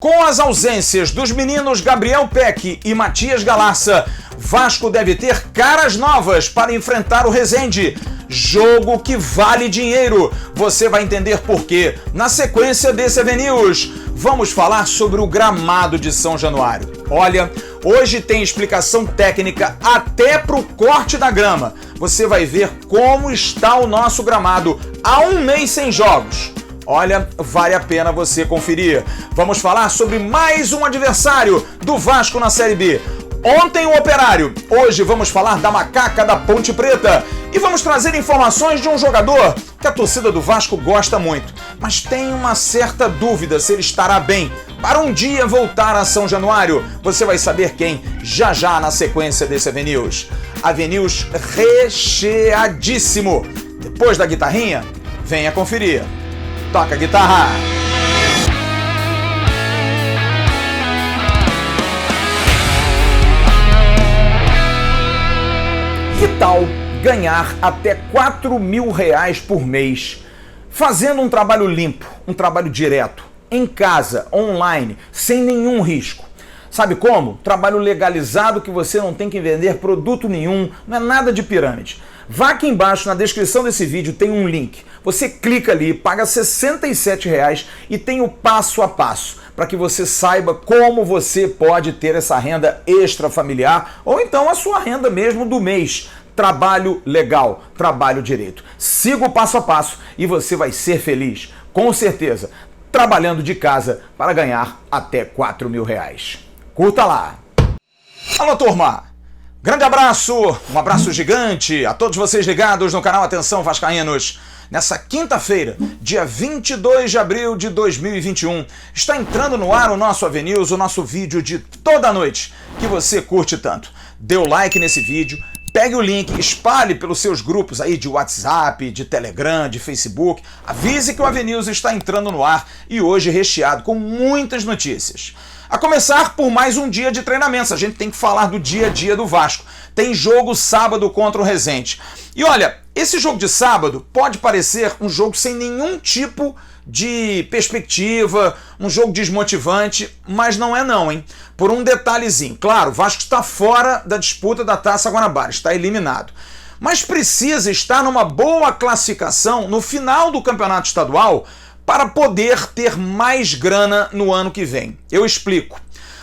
Com as ausências dos meninos Gabriel Peck e Matias Galarça, Vasco deve ter caras novas para enfrentar o Resende. Jogo que vale dinheiro. Você vai entender por quê na sequência desse AV News. Vamos falar sobre o gramado de São Januário. Olha, hoje tem explicação técnica até pro corte da grama. Você vai ver como está o nosso gramado há um mês sem jogos. Olha, vale a pena você conferir. Vamos falar sobre mais um adversário do Vasco na Série B. Ontem o Operário, hoje vamos falar da Macaca da Ponte Preta. E vamos trazer informações de um jogador que a torcida do Vasco gosta muito, mas tem uma certa dúvida se ele estará bem para um dia voltar a São Januário. Você vai saber quem já já na sequência desse AV News. AV News recheadíssimo. Depois da guitarrinha, venha conferir. Toca a guitarra! Que tal ganhar até R$4.000 por mês fazendo um trabalho limpo, um trabalho direto, em casa, online, sem nenhum risco? Sabe como? Trabalho legalizado que você não tem que vender produto nenhum, não é nada de pirâmide. Vá aqui embaixo na descrição desse vídeo, tem um link. Você clica ali, paga R$67 e tem o passo a passo para que você saiba como você pode ter essa renda extra familiar ou então a sua renda mesmo do mês. Trabalho legal, trabalho direito. Siga o passo a passo e você vai ser feliz, com certeza, trabalhando de casa para ganhar até R$4.000. Curta lá! Alô, turma! Grande abraço, um abraço gigante a todos vocês ligados no canal Atenção Vascaínos. Nessa quinta-feira, dia 22 de abril de 2021, está entrando no ar o nosso AV News, o nosso vídeo de toda noite, que você curte tanto. Dê o like nesse vídeo, pegue o link, espalhe pelos seus grupos aí de WhatsApp, de Telegram, de Facebook. Avise que o AV News está entrando no ar e hoje recheado com muitas notícias. A começar por mais um dia de treinamentos. A gente tem que falar do dia a dia do Vasco. Tem jogo sábado contra o Resende. E olha, esse jogo de sábado pode parecer um jogo sem nenhum tipo de perspectiva, um jogo desmotivante, mas não é não, hein? Por um detalhezinho. Claro, o Vasco está fora da disputa da Taça Guanabara, está eliminado. Mas precisa estar numa boa classificação no final do campeonato estadual para poder ter mais grana no ano que vem. Eu explico.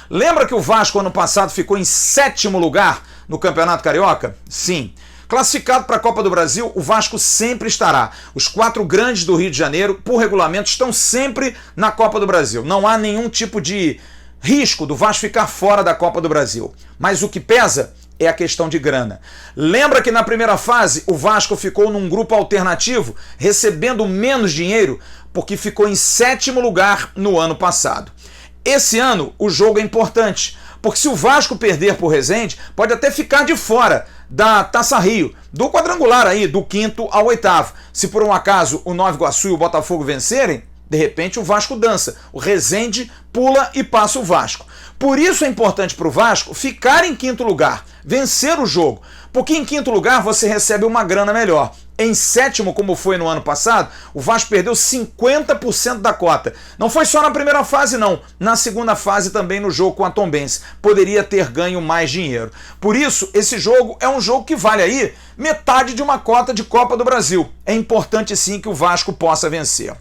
Lembra que o Vasco ano passado ficou em 7º lugar no Campeonato Carioca? Sim. Classificado para a Copa do Brasil, o Vasco sempre estará. Os 4 grandes do Rio de Janeiro, por regulamento, estão sempre na Copa do Brasil. Não há nenhum tipo de risco do Vasco ficar fora da Copa do Brasil. Mas o que pesa é a questão de grana. Lembra que na primeira fase o Vasco ficou num grupo alternativo, recebendo menos dinheiro, porque ficou em 7º lugar no ano passado. Esse ano o jogo é importante, porque se o Vasco perder por Resende, pode até ficar de fora da Taça Rio, do quadrangular aí, do 5º ao 8º. Se por um acaso o Nova Iguaçu e o Botafogo vencerem, de repente o Vasco dança, o Resende pula e passa o Vasco. Por isso é importante para o Vasco ficar em 5º lugar, vencer o jogo, porque em 5º lugar você recebe uma grana melhor. Em 7º, como foi no ano passado, o Vasco perdeu 50% da cota. Não foi só na primeira fase, não. Na segunda fase também no jogo com a Tombense. Poderia ter ganho mais dinheiro. Por isso, esse jogo é um jogo que vale aí metade de uma cota de Copa do Brasil. É importante sim que o Vasco possa vencer.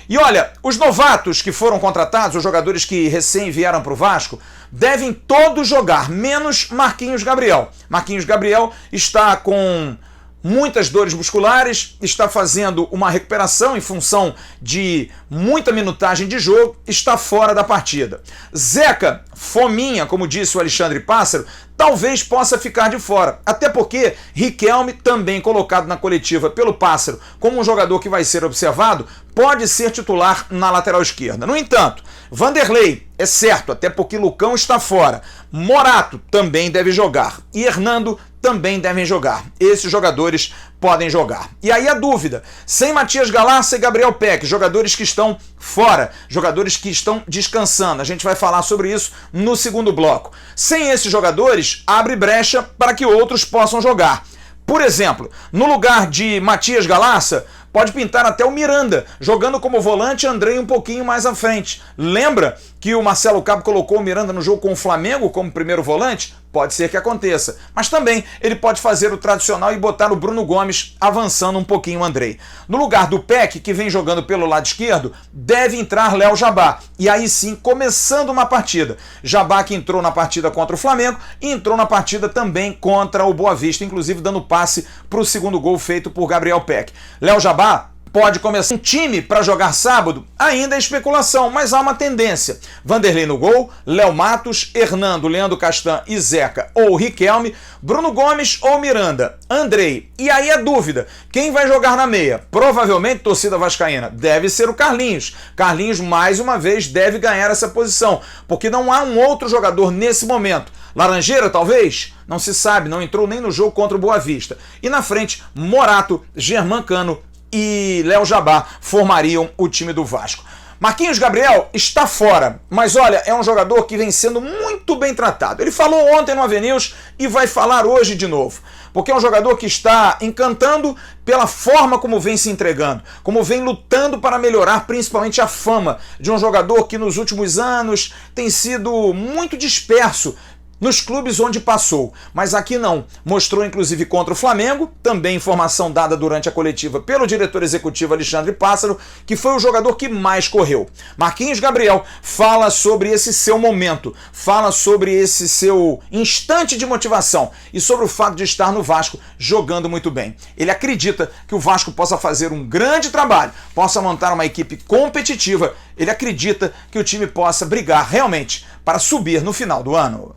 E olha, os novatos que foram contratados, os jogadores que recém vieram para o Vasco, devem todos jogar, menos Marquinhos Gabriel. Marquinhos Gabriel está com muitas dores musculares, está fazendo uma recuperação em função de muita minutagem de jogo, está fora da partida. Zeca, fominha, como disse o Alexandre Pássaro, talvez possa ficar de fora, até porque Riquelme, também colocado na coletiva pelo Pássaro como um jogador que vai ser observado, pode ser titular na lateral esquerda. No entanto, Vanderlei é certo, até porque Lucão está fora. Morato também deve jogar e Hernando também devem jogar. Esses jogadores podem jogar. E aí a dúvida, sem Matias Galarça e Gabriel Peck, jogadores que estão fora, jogadores que estão descansando. A gente vai falar sobre isso no segundo bloco. Sem esses jogadores, abre brecha para que outros possam jogar. Por exemplo, no lugar de Matias Galarça, pode pintar até o Miranda, jogando como volante, Andrei um pouquinho mais à frente. Lembra que o Marcelo Cabo colocou o Miranda no jogo com o Flamengo como primeiro volante? Pode ser que aconteça. Mas também ele pode fazer o tradicional e botar o Bruno Gomes avançando um pouquinho o Andrei. No lugar do Peck, que vem jogando pelo lado esquerdo, deve entrar Léo Jabá. E aí sim, começando uma partida. Jabá que entrou na partida contra o Flamengo e entrou na partida também contra o Boa Vista, inclusive dando passe para o segundo gol feito por Gabriel Peck. Léo Jabá pode começar um time para jogar sábado? Ainda é especulação, mas há uma tendência. Vanderlei no gol, Léo Matos, Hernando, Leandro Castan e Zeca ou Riquelme, Bruno Gomes ou Miranda, Andrei. E aí a dúvida, quem vai jogar na meia? Provavelmente, torcida vascaína, deve ser o Carlinhos. Carlinhos, mais uma vez, deve ganhar essa posição, porque não há um outro jogador nesse momento. Laranjeira, talvez? Não se sabe, não entrou nem no jogo contra o Boa Vista. E na frente, Morato, Germancano e Léo Jabá formariam o time do Vasco. Marquinhos Gabriel está fora, mas olha, é um jogador que vem sendo muito bem tratado. Ele falou ontem no AVNews e vai falar hoje de novo, porque é um jogador que está encantando pela forma como vem se entregando, como vem lutando para melhorar principalmente a fama de um jogador que nos últimos anos tem sido muito disperso nos clubes onde passou, mas aqui não. Mostrou inclusive contra o Flamengo, também informação dada durante a coletiva pelo diretor executivo Alexandre Pássaro, que foi o jogador que mais correu. Marquinhos Gabriel fala sobre esse seu momento, fala sobre esse seu instante de motivação e sobre o fato de estar no Vasco jogando muito bem. Ele acredita que o Vasco possa fazer um grande trabalho, possa montar uma equipe competitiva. Ele acredita que o time possa brigar realmente para subir no final do ano.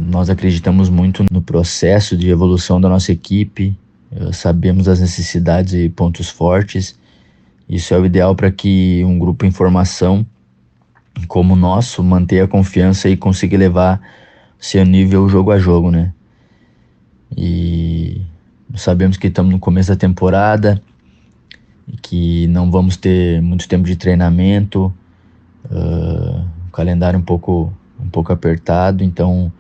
Nós acreditamos muito no processo de evolução da nossa equipe, sabemos as necessidades e pontos fortes. Isso é o ideal para que um grupo em formação como o nosso mantenha a confiança e consiga levar seu nível jogo a jogo, né? E sabemos que estamos no começo da temporada, que não vamos ter muito tempo de treinamento, o calendário um pouco apertado, então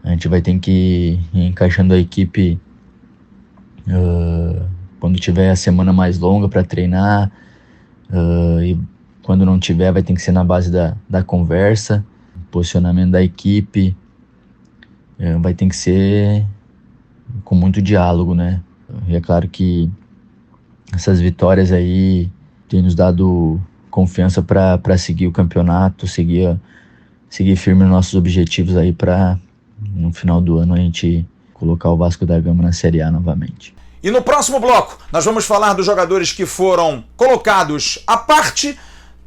a gente vai ter que ir encaixando a equipe quando tiver a semana mais longa para treinar, e quando não tiver vai ter que ser na base da conversa, posicionamento da equipe, vai ter que ser com muito diálogo, né? E é claro que essas vitórias aí têm nos dado confiança para seguir o campeonato, seguir firme nos nossos objetivos aí para no final do ano a gente colocar o Vasco da Gama na Série A novamente. E no próximo bloco nós vamos falar dos jogadores que foram colocados à parte,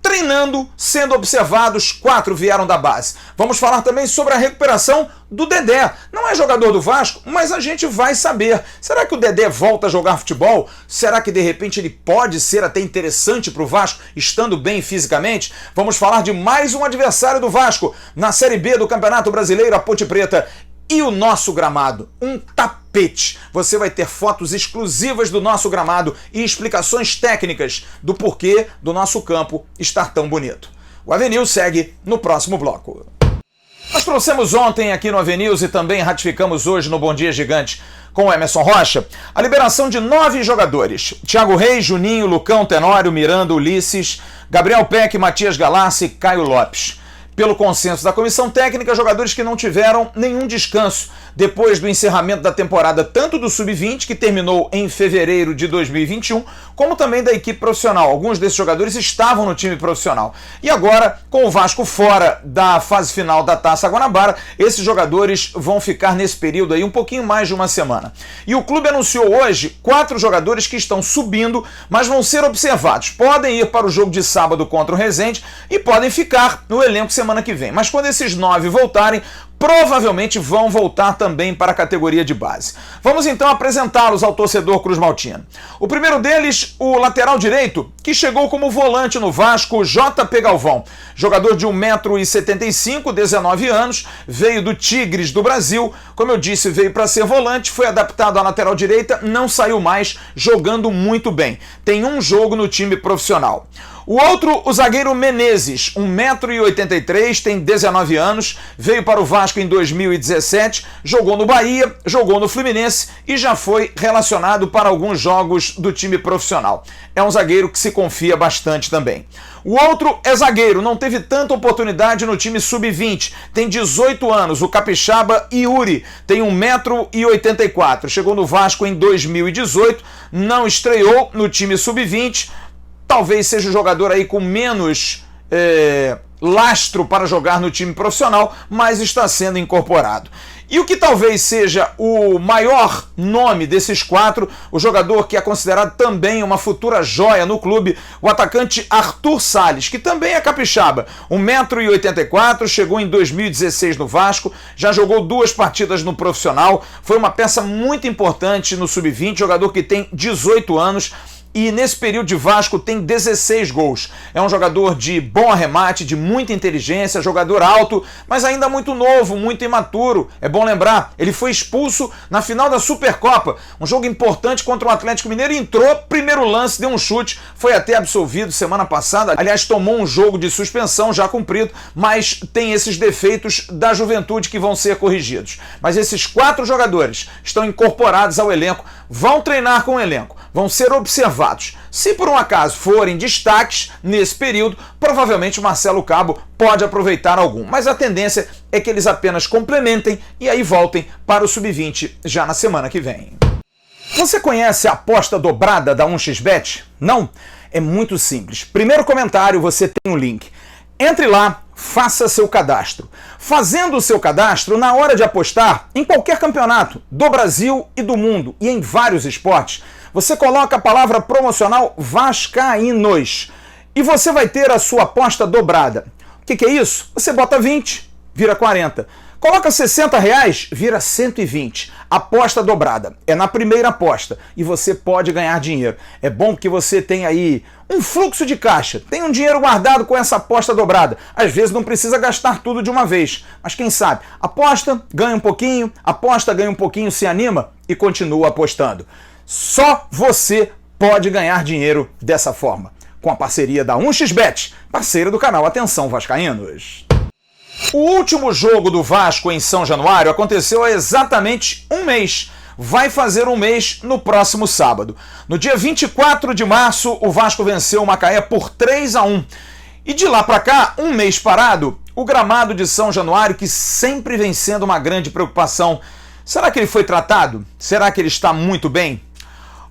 treinando, sendo observados. 4 vieram da base. Vamos falar também sobre a recuperação do Dedé. Não é jogador do Vasco, mas a gente vai saber. Será que o Dedé volta a jogar futebol? Será que de repente ele pode ser até interessante para o Vasco, estando bem fisicamente? Vamos falar de mais um adversário do Vasco na Série B do Campeonato Brasileiro, a Ponte Preta. E o nosso gramado, um tapete. Você vai ter fotos exclusivas do nosso gramado e explicações técnicas do porquê do nosso campo estar tão bonito. O AVNews segue no próximo bloco. Nós trouxemos ontem aqui no AVNews e também ratificamos hoje no Bom Dia Gigante com o Emerson Rocha a liberação de 9 jogadores. Thiago Reis, Juninho, Lucão, Tenório, Miranda, Ulisses, Gabriel Peck, Matias Galassi e Caio Lopes. Pelo consenso da comissão técnica, jogadores que não tiveram nenhum descanso depois do encerramento da temporada, tanto do Sub-20, que terminou em fevereiro de 2021, como também da equipe profissional. Alguns desses jogadores estavam no time profissional. E agora, com o Vasco fora da fase final da Taça Guanabara, esses jogadores vão ficar nesse período aí um pouquinho mais de uma semana. E o clube anunciou hoje 4 jogadores que estão subindo, mas vão ser observados. Podem ir para o jogo de sábado contra o Resende e podem ficar no elenco semana que vem. Mas quando esses 9 voltarem, provavelmente vão voltar também para a categoria de base. Vamos então apresentá-los ao torcedor cruzmaltino. O primeiro deles, o lateral direito, que chegou como volante no Vasco, JP Galvão. Jogador de 1,75 m, 19 anos, veio do Tigres do Brasil. Como eu disse, veio para ser volante, foi adaptado à lateral direita, não saiu mais, jogando muito bem. Tem um jogo no time profissional. O outro, o zagueiro Menezes, 1,83 m, tem 19 anos, veio para o Vasco em 2017, jogou no Bahia, jogou no Fluminense e já foi relacionado para alguns jogos do time profissional. É um zagueiro que se confia bastante também. O outro é zagueiro, não teve tanta oportunidade no time sub-20, tem 18 anos, o capixaba Yuri, tem 1,84 m, chegou no Vasco em 2018, não estreou no time sub-20, talvez seja o jogador aí com menos lastro para jogar no time profissional, mas está sendo incorporado. E o que talvez seja o maior nome desses quatro, o jogador que é considerado também uma futura joia no clube, o atacante Arthur Salles, que também é capixaba, 1,84 m, chegou em 2016 no Vasco, já jogou 2 partidas no profissional, foi uma peça muito importante no sub-20, jogador que tem 18 anos, e nesse período de Vasco tem 16 gols. É um jogador de bom arremate, de muita inteligência, jogador alto, mas ainda muito novo, muito imaturo. É bom lembrar, ele foi expulso na final da Supercopa, um jogo importante contra o Atlético Mineiro, entrou, primeiro lance, deu um chute, foi até absolvido semana passada. Aliás, tomou um jogo de suspensão já cumprido, mas tem esses defeitos da juventude que vão ser corrigidos. Mas esses 4 jogadores estão incorporados ao elenco, vão treinar com o elenco, vão ser observados. Se por um acaso forem destaques nesse período, provavelmente o Marcelo Cabo pode aproveitar algum, mas a tendência é que eles apenas complementem e aí voltem para o sub-20 já na semana que vem. Você conhece a aposta dobrada da 1xBet? Não? É muito simples. Primeiro comentário você tem um link. Entre lá, faça seu cadastro. Fazendo o seu cadastro, na hora de apostar em qualquer campeonato do Brasil e do mundo e em vários esportes, você coloca a palavra promocional Vascaínos e você vai ter a sua aposta dobrada. O que é isso? Você bota 20, vira 40. Coloca R$60, vira 120. Aposta dobrada. É na primeira aposta e você pode ganhar dinheiro. É bom que você tenha aí um fluxo de caixa. Tem um dinheiro guardado com essa aposta dobrada. Às vezes não precisa gastar tudo de uma vez. Mas quem sabe? Aposta, ganha um pouquinho. Aposta, ganha um pouquinho, se anima e continua apostando. Só você pode ganhar dinheiro dessa forma. Com a parceria da 1xBet, parceira do canal Atenção Vascaínos. O último jogo do Vasco em São Januário aconteceu há exatamente um mês. Vai fazer um mês no próximo sábado. No dia 24 de março, o Vasco venceu o Macaé por 3-1. E de lá para cá, um mês parado, o gramado de São Januário, que sempre vem sendo uma grande preocupação. Será que ele foi tratado? Será que ele está muito bem?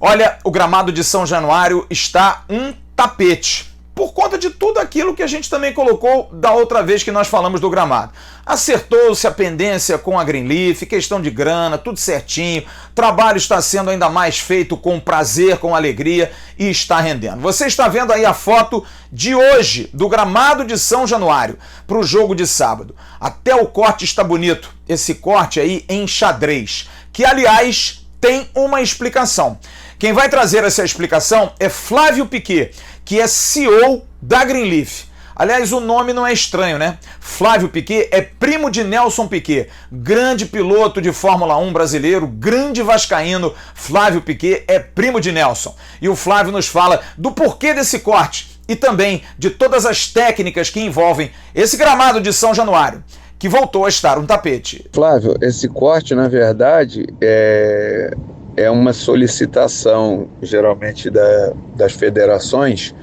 Olha, o gramado de São Januário está um tapete. Por conta de tudo aquilo que a gente também colocou da outra vez que nós falamos do gramado. Acertou-se a pendência com a Greenleaf, questão de grana, tudo certinho. O trabalho está sendo ainda mais feito com prazer, com alegria e está rendendo. Você está vendo aí a foto de hoje do gramado de São Januário para o jogo de sábado. Até o corte está bonito, esse corte aí em xadrez, que aliás tem uma explicação. Quem vai trazer essa explicação é Flávio Piquet, que é CEO da Greenleaf. Aliás, o nome não é estranho, né? Flávio Piquet é primo de Nelson Piquet, grande piloto de Fórmula 1 brasileiro, grande vascaíno. Flávio Piquet é primo de Nelson. E o Flávio nos fala do porquê desse corte e também de todas as técnicas que envolvem esse gramado de São Januário, que voltou a estar um tapete. Flávio, esse corte, na verdade, é uma solicitação, geralmente, das federações,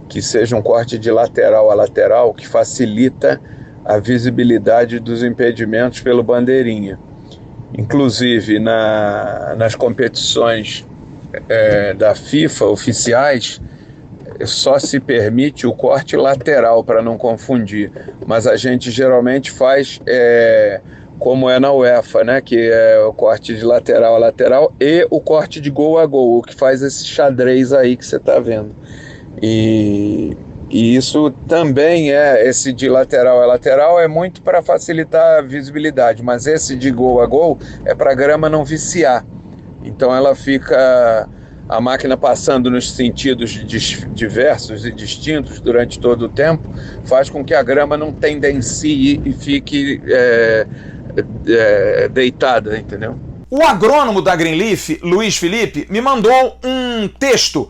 que seja um corte de lateral a lateral, que facilita a visibilidade dos impedimentos pelo bandeirinha. Inclusive, nas competições da FIFA oficiais, só se permite o corte lateral, para não confundir. Mas a gente geralmente faz como é na UEFA, né? Que é o corte de lateral a lateral e o corte de gol a gol, o que faz esse xadrez aí que você está vendo. E isso também esse de lateral a lateral é muito para facilitar a visibilidade, mas esse de gol a gol é para a grama não viciar. Então ela fica, a máquina passando nos sentidos diversos e distintos durante todo o tempo, faz com que a grama não tendencie e fique deitada, entendeu? O agrônomo da Greenleaf, Luiz Felipe, me mandou um texto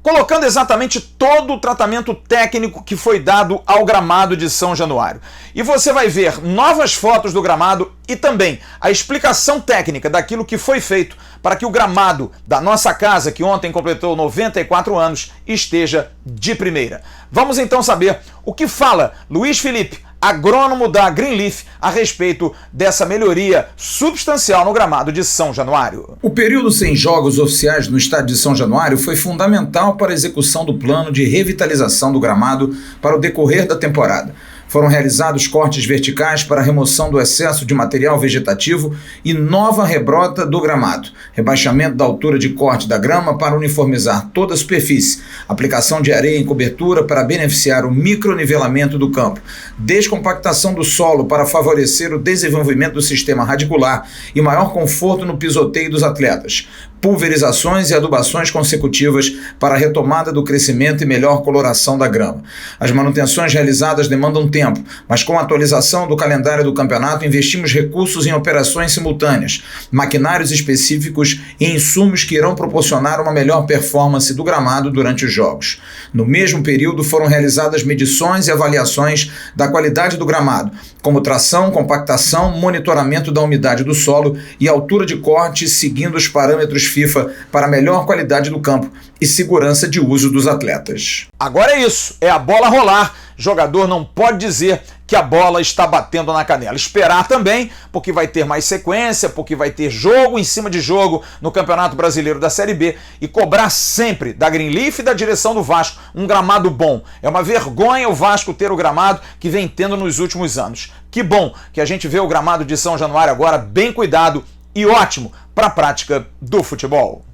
colocando exatamente todo o tratamento técnico que foi dado ao gramado de São Januário. E você vai ver novas fotos do gramado e também a explicação técnica daquilo que foi feito para que o gramado da nossa casa, que ontem completou 94 anos, esteja de primeira. Vamos então saber o que fala Luiz Felipe, agrônomo da Greenleaf, a respeito dessa melhoria substancial no gramado de São Januário. O período sem jogos oficiais no estádio de São Januário foi fundamental para a execução do plano de revitalização do gramado para o decorrer da temporada. Foram realizados cortes verticais para a remoção do excesso de material vegetativo e nova rebrota do gramado, rebaixamento da altura de corte da grama para uniformizar toda a superfície, aplicação de areia em cobertura para beneficiar o micronivelamento do campo, descompactação do solo para favorecer o desenvolvimento do sistema radicular e maior conforto no pisoteio dos atletas, pulverizações e adubações consecutivas para a retomada do crescimento e melhor coloração da grama. As manutenções realizadas demandam tempo, mas com a atualização do calendário do campeonato investimos recursos em operações simultâneas, maquinários específicos e insumos que irão proporcionar uma melhor performance do gramado durante os jogos. No mesmo período foram realizadas medições e avaliações da qualidade do gramado, como tração, compactação, monitoramento da umidade do solo e altura de corte, seguindo os parâmetros FIFA para melhor qualidade do campo e segurança de uso dos atletas. Agora é isso, é a bola rolar. Jogador não pode dizer que a bola está batendo na canela. Esperar também, porque vai ter mais sequência, porque vai ter jogo em cima de jogo no Campeonato Brasileiro da Série B e cobrar sempre da Greenleaf e da direção do Vasco um gramado bom. É uma vergonha o Vasco ter o gramado que vem tendo nos últimos anos. Que bom que a gente vê o gramado de São Januário agora bem cuidado e ótimo para a prática do futebol.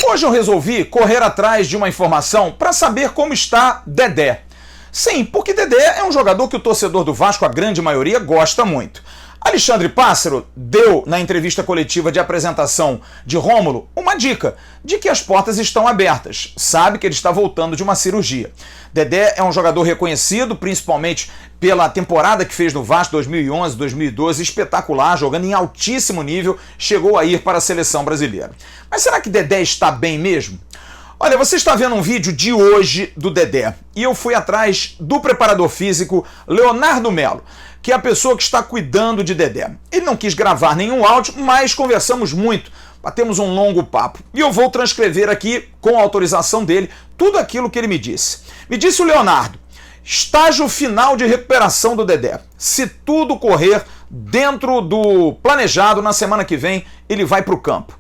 Hoje eu resolvi correr atrás de uma informação para saber como está Dedé. Sim, porque Dedé é um jogador que o torcedor do Vasco, a grande maioria, gosta muito. Alexandre Pássaro deu, na entrevista coletiva de apresentação de Rômulo, uma dica de que as portas estão abertas. Sabe que ele está voltando de uma cirurgia. Dedé é um jogador reconhecido, principalmente pela temporada que fez no Vasco 2011-2012, espetacular, jogando em altíssimo nível, chegou a ir para a seleção brasileira. Mas será que Dedé está bem mesmo? Olha, você está vendo um vídeo de hoje do Dedé e eu fui atrás do preparador físico Leonardo Melo, que é a pessoa que está cuidando de Dedé. Ele não quis gravar nenhum áudio, mas conversamos muito, batemos um longo papo. E eu vou transcrever aqui, com a autorização dele, tudo aquilo que ele me disse. Me disse o Leonardo: estágio final de recuperação do Dedé. Se tudo correr dentro do planejado, na semana que vem ele vai para o campo.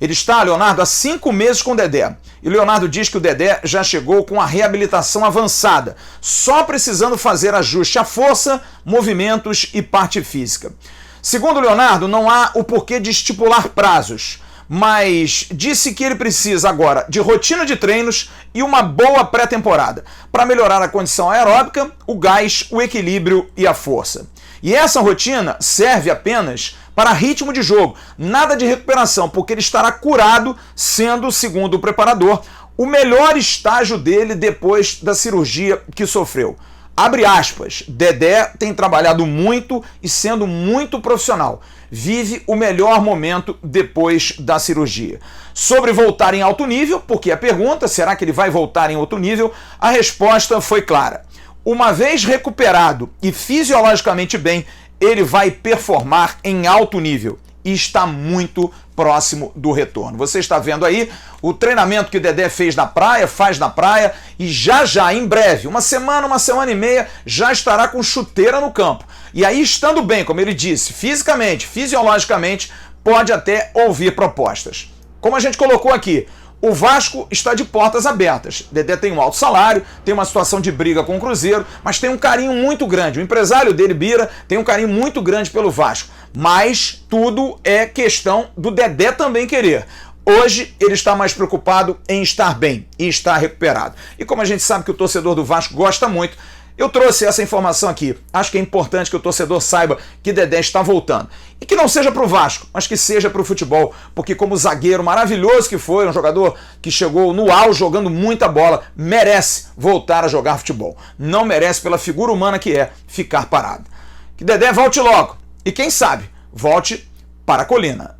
Ele está, Leonardo, há 5 meses com o Dedé. E Leonardo diz que o Dedé já chegou com a reabilitação avançada, só precisando fazer ajuste à força, movimentos e parte física. Segundo Leonardo, não há o porquê de estipular prazos, mas disse que ele precisa agora de rotina de treinos e uma boa pré-temporada para melhorar a condição aeróbica, o gás, o equilíbrio e a força. E essa rotina serve apenas para ritmo de jogo, nada de recuperação, porque ele estará curado, sendo, segundo o preparador, o melhor estágio dele depois da cirurgia que sofreu. Abre aspas, Dedé tem trabalhado muito e sendo muito profissional. Vive o melhor momento depois da cirurgia. Sobre voltar em alto nível, porque a pergunta, será que ele vai voltar em alto nível? A resposta foi clara. Uma vez recuperado e fisiologicamente bem, ele vai performar em alto nível e está muito próximo do retorno. Você está vendo aí o treinamento que o Dedé fez na praia, faz na praia e já, em breve, uma semana e meia, já estará com chuteira no campo. E aí, estando bem, como ele disse, fisicamente, fisiologicamente, pode até ouvir propostas. Como a gente colocou aqui, o Vasco está de portas abertas. Dedé tem um alto salário, tem uma situação de briga com o Cruzeiro, mas tem um carinho muito grande. O empresário dele, Bira, tem um carinho muito grande pelo Vasco. Mas tudo é questão do Dedé também querer. Hoje ele está mais preocupado em estar bem e estar recuperado. E como a gente sabe que o torcedor do Vasco gosta muito, eu trouxe essa informação aqui. Acho que é importante que o torcedor saiba que Dedé está voltando. E que não seja para o Vasco, mas que seja para o futebol. Porque como zagueiro maravilhoso que foi, um jogador que chegou no auge jogando muita bola, merece voltar a jogar futebol. Não merece, pela figura humana que é, ficar parado. Que Dedé volte logo. E quem sabe, volte para a colina.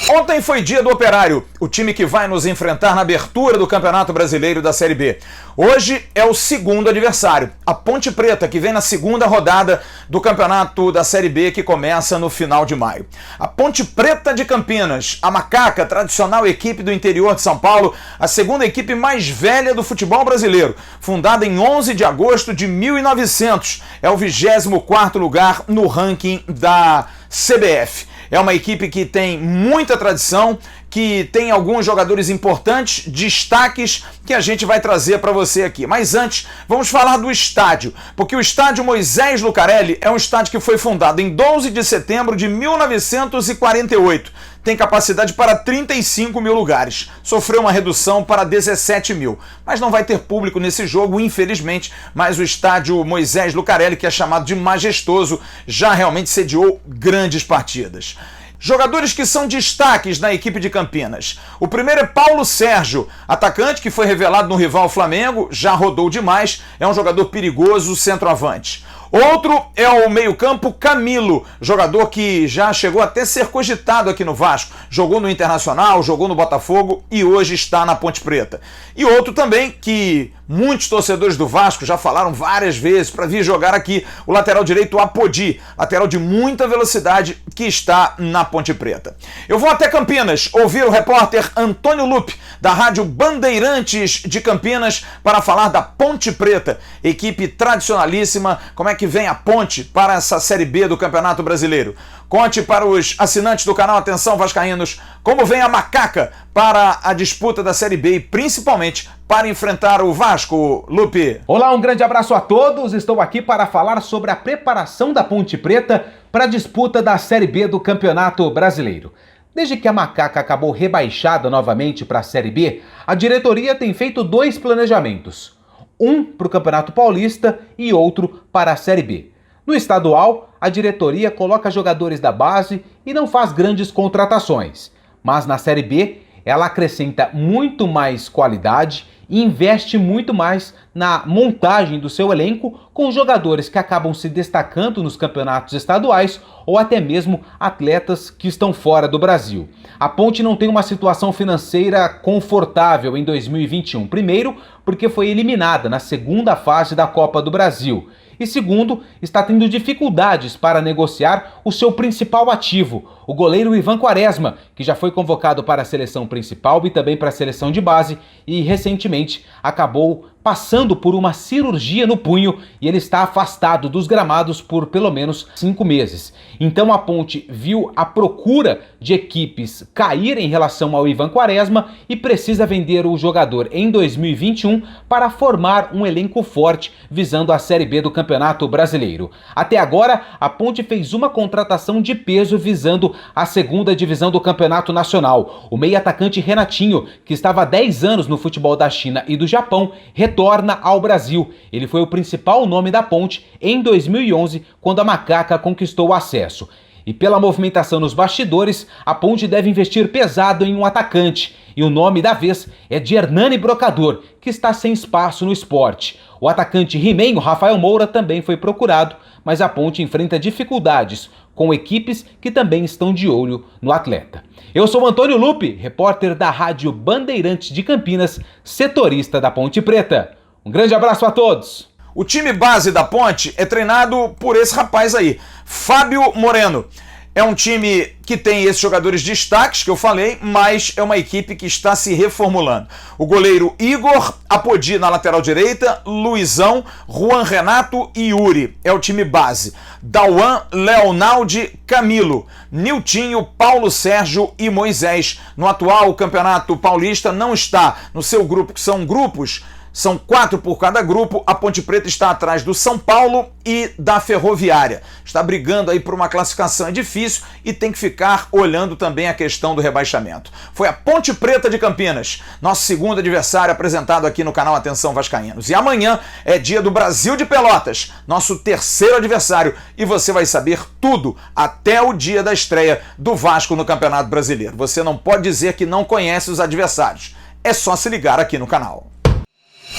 Ontem foi dia do Operário, o time que vai nos enfrentar na abertura do Campeonato Brasileiro da Série B. Hoje é o segundo adversário, a Ponte Preta, que vem na segunda rodada do Campeonato da Série B, que começa no final de maio. A Ponte Preta de Campinas, a Macaca, tradicional equipe do interior de São Paulo, a segunda equipe mais velha do futebol brasileiro, fundada em 11 de agosto de 1900, é o 24º lugar no ranking da CBF. É uma equipe que tem muita tradição, que tem alguns jogadores importantes, destaques que a gente vai trazer para você aqui. Mas antes, vamos falar do estádio, porque o estádio Moisés Lucarelli é um estádio que foi fundado em 12 de setembro de 1948. Tem capacidade para 35 mil lugares. Sofreu uma redução para 17 mil. Mas não vai ter público nesse jogo, infelizmente. Mas o estádio Moisés Lucarelli, que é chamado de majestoso, já realmente sediou grandes partidas. Jogadores que são destaques na equipe de Campinas. O primeiro é Paulo Sérgio, atacante que foi revelado no rival Flamengo, já rodou demais, é um jogador perigoso, centroavante. Outro é o meio-campo Camilo, jogador que já chegou até a ser cogitado aqui no Vasco. Jogou no Internacional, jogou no Botafogo e hoje está na Ponte Preta. E outro também que muitos torcedores do Vasco já falaram várias vezes para vir jogar aqui, o lateral direito Apodi, lateral de muita velocidade que está na Ponte Preta. Eu vou até Campinas ouvir o repórter Antônio Lupe, da Rádio Bandeirantes de Campinas, para falar da Ponte Preta, equipe tradicionalíssima. Como é que vem a Ponte para essa Série B do Campeonato Brasileiro? Conte para os assinantes do canal Atenção Vascaínos como vem a Macaca para a disputa da Série B e principalmente para enfrentar o Vasco. Lupe. Olá, um grande abraço a todos. Estou aqui para falar sobre a preparação da Ponte Preta para a disputa da Série B do Campeonato Brasileiro. Desde que a Macaca acabou rebaixada novamente para a Série B, a diretoria tem feito dois planejamentos. Um para o Campeonato Paulista e outro para a Série B. No estadual, a diretoria coloca jogadores da base e não faz grandes contratações. Mas na Série B, ela acrescenta muito mais qualidade e investe muito mais na montagem do seu elenco com jogadores que acabam se destacando nos campeonatos estaduais ou até mesmo atletas que estão fora do Brasil. A Ponte não tem uma situação financeira confortável em 2021. Primeiro, porque foi eliminada na segunda fase da Copa do Brasil. E segundo, está tendo dificuldades para negociar o seu principal ativo, o goleiro Ivan Quaresma, que já foi convocado para a seleção principal e também para a seleção de base e recentemente acabou passando por uma cirurgia no punho e ele está afastado dos gramados por pelo menos 5 meses. Então a Ponte viu a procura de equipes cair em relação ao Ivan Quaresma e precisa vender o jogador em 2021 para formar um elenco forte visando a Série B do Campeonato Brasileiro. Até agora, a Ponte fez uma contratação de peso visando a segunda divisão do Campeonato Nacional. O meio-atacante Renatinho, que estava há 10 anos no futebol da China e do Japão, retorna ao Brasil. Ele foi o principal nome da Ponte em 2011, quando a Macaca conquistou o acesso. E pela movimentação nos bastidores, a Ponte deve investir pesado em um atacante. E o nome da vez é de Hernani Brocador, que está sem espaço no esporte. O atacante rimenho Rafael Moura também foi procurado, mas a Ponte enfrenta dificuldades com equipes que também estão de olho no atleta. Eu sou Antônio Lupe, repórter da Rádio Bandeirantes de Campinas, setorista da Ponte Preta. Um grande abraço a todos! O time base da Ponte é treinado por esse rapaz aí, Fábio Moreno. É um time que tem esses jogadores destaques que eu falei, mas é uma equipe que está se reformulando. O goleiro Igor, Apodi na lateral direita, Luizão, Juan Renato e Yuri. É o time base. Dauan, Leonaldi, Camilo, Niltinho, Paulo Sérgio e Moisés. No atual Campeonato Paulista não está no seu grupo, que são grupos. São 4 por cada grupo. A Ponte Preta está atrás do São Paulo e da Ferroviária. Está brigando aí por uma classificação, é difícil e tem que ficar olhando também a questão do rebaixamento. Foi a Ponte Preta de Campinas, nosso segundo adversário apresentado aqui no canal Atenção Vascaínos. E amanhã é dia do Brasil de Pelotas, nosso terceiro adversário. E você vai saber tudo até o dia da estreia do Vasco no Campeonato Brasileiro. Você não pode dizer que não conhece os adversários. É só se ligar aqui no canal.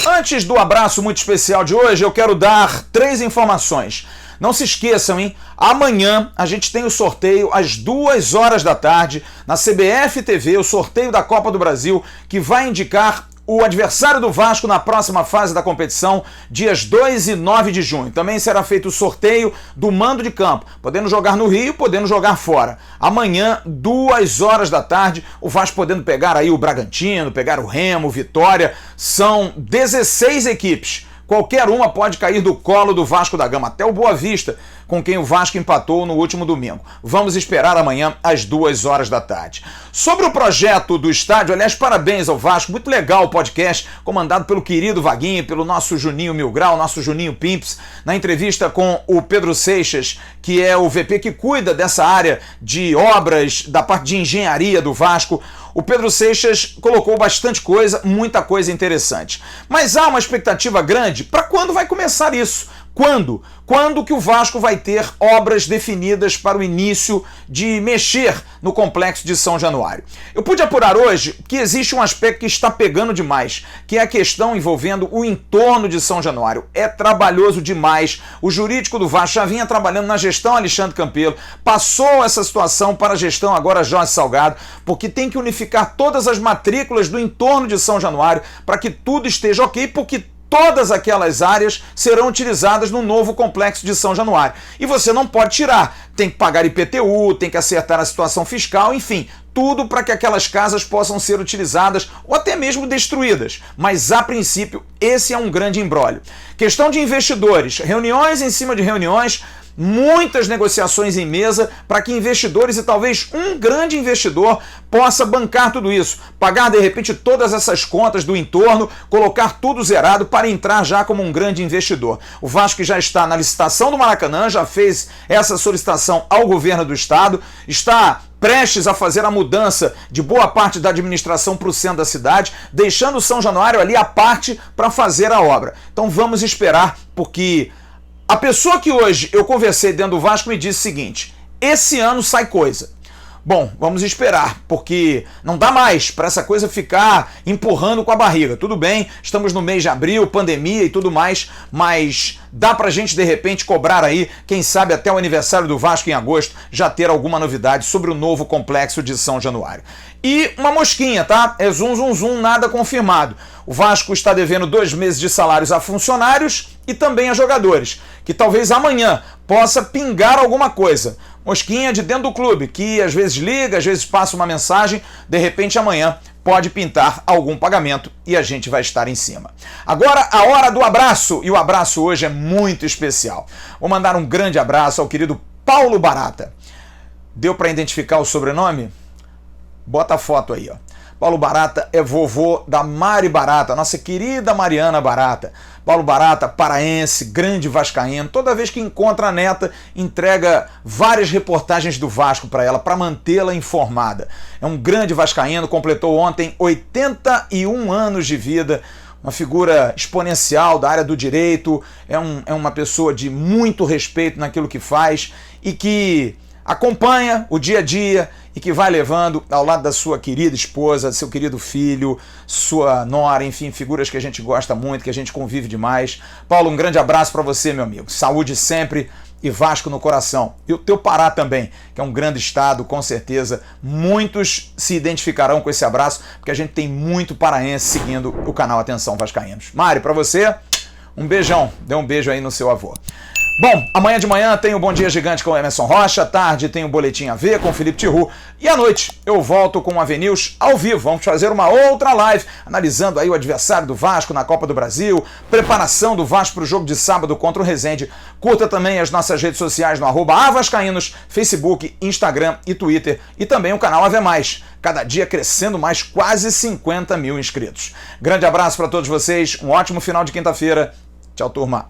Antes do abraço muito especial de hoje, eu quero dar 3 informações. Não se esqueçam, hein? Amanhã a gente tem o sorteio às 2 horas da tarde na CBF TV, o sorteio da Copa do Brasil, que vai indicar o adversário do Vasco na próxima fase da competição, dias 2 e 9 de junho. Também será feito o sorteio do mando de campo, podendo jogar no Rio, podendo jogar fora. Amanhã, 2 horas da tarde, o Vasco podendo pegar aí o Bragantino, pegar o Remo, Vitória. São 16 equipes. Qualquer uma pode cair do colo do Vasco da Gama, até o Boa Vista, com quem o Vasco empatou no último domingo. Vamos esperar amanhã às 2 horas da tarde. Sobre o projeto do estádio, aliás, parabéns ao Vasco, muito legal o podcast, comandado pelo querido Vaguinho, pelo nosso Juninho Mil Grau, nosso Juninho Pimps, na entrevista com o Pedro Seixas, que é o VP que cuida dessa área de obras, da parte de engenharia do Vasco. O Pedro Seixas colocou bastante coisa, muita coisa interessante. Mas há uma expectativa grande para quando vai começar isso. Quando? Quando que o Vasco vai ter obras definidas para o início de mexer no complexo de São Januário? Eu pude apurar hoje que existe um aspecto que está pegando demais, que é a questão envolvendo o entorno de São Januário. É trabalhoso demais. O jurídico do Vasco já vinha trabalhando na gestão Alexandre Campelo, passou essa situação para a gestão agora Jorge Salgado, porque tem que unificar todas as matrículas do entorno de São Januário para que tudo esteja ok, porque todas aquelas áreas serão utilizadas no novo complexo de São Januário. E você não pode tirar, tem que pagar IPTU, tem que acertar a situação fiscal, enfim, tudo para que aquelas casas possam ser utilizadas ou até mesmo destruídas. Mas, a princípio, esse é um grande imbróglio. Questão de investidores, reuniões em cima de reuniões, muitas negociações em mesa para que investidores e talvez um grande investidor possa bancar tudo isso, pagar de repente todas essas contas do entorno, colocar tudo zerado para entrar já como um grande investidor. O Vasco já está na licitação do Maracanã, já fez essa solicitação ao governo do estado, está prestes a fazer a mudança de boa parte da administração para o centro da cidade, deixando o São Januário ali à parte para fazer a obra. Então vamos esperar, porque a pessoa que hoje eu conversei dentro do Vasco me disse o seguinte: esse ano sai coisa. Bom, vamos esperar, porque não dá mais para essa coisa ficar empurrando com a barriga. Tudo bem, estamos no mês de abril, pandemia e tudo mais, mas dá pra gente de repente cobrar aí, quem sabe até o aniversário do Vasco em agosto, já ter alguma novidade sobre o novo complexo de São Januário. E uma mosquinha, tá? É zum, zum, zum, nada confirmado. O Vasco está devendo 2 meses de salários a funcionários e também a jogadores, que talvez amanhã possa pingar alguma coisa. Mosquinha de dentro do clube, que às vezes liga, às vezes passa uma mensagem, de repente amanhã pode pintar algum pagamento e a gente vai estar em cima. Agora a hora do abraço, e o abraço hoje é muito especial. Vou mandar um grande abraço ao querido Paulo Barata. Deu para identificar o sobrenome? Bota a foto aí, ó. Paulo Barata é vovô da Mari Barata, nossa querida Mariana Barata. Paulo Barata, paraense, grande vascaíno, toda vez que encontra a neta, entrega várias reportagens do Vasco para ela, para mantê-la informada. É um grande vascaíno, completou ontem 81 anos de vida, uma figura exponencial da área do direito, é uma pessoa de muito respeito naquilo que faz e que acompanha o dia a dia e que vai levando ao lado da sua querida esposa, seu querido filho, sua nora, enfim, figuras que a gente gosta muito, que a gente convive demais. Paulo, um grande abraço para você, meu amigo. Saúde sempre e Vasco no coração. E o teu Pará também, que é um grande estado, com certeza. Muitos se identificarão com esse abraço, porque a gente tem muito paraense seguindo o canal Atenção Vascaínos. Mari, para você, um beijão. Dê um beijo aí no seu avô. Bom, amanhã de manhã tem o Bom Dia Gigante com o Emerson Rocha, à tarde tem o Boletim AV com o Felipe Tiru e à noite eu volto com o AV News ao vivo. Vamos fazer uma outra live analisando aí o adversário do Vasco na Copa do Brasil, preparação do Vasco para o jogo de sábado contra o Resende. Curta também as nossas redes sociais no @avascaínos, Facebook, Instagram e Twitter e também o canal AV+. Cada dia crescendo mais, quase 50 mil inscritos. Grande abraço para todos vocês, um ótimo final de quinta-feira. Tchau, turma.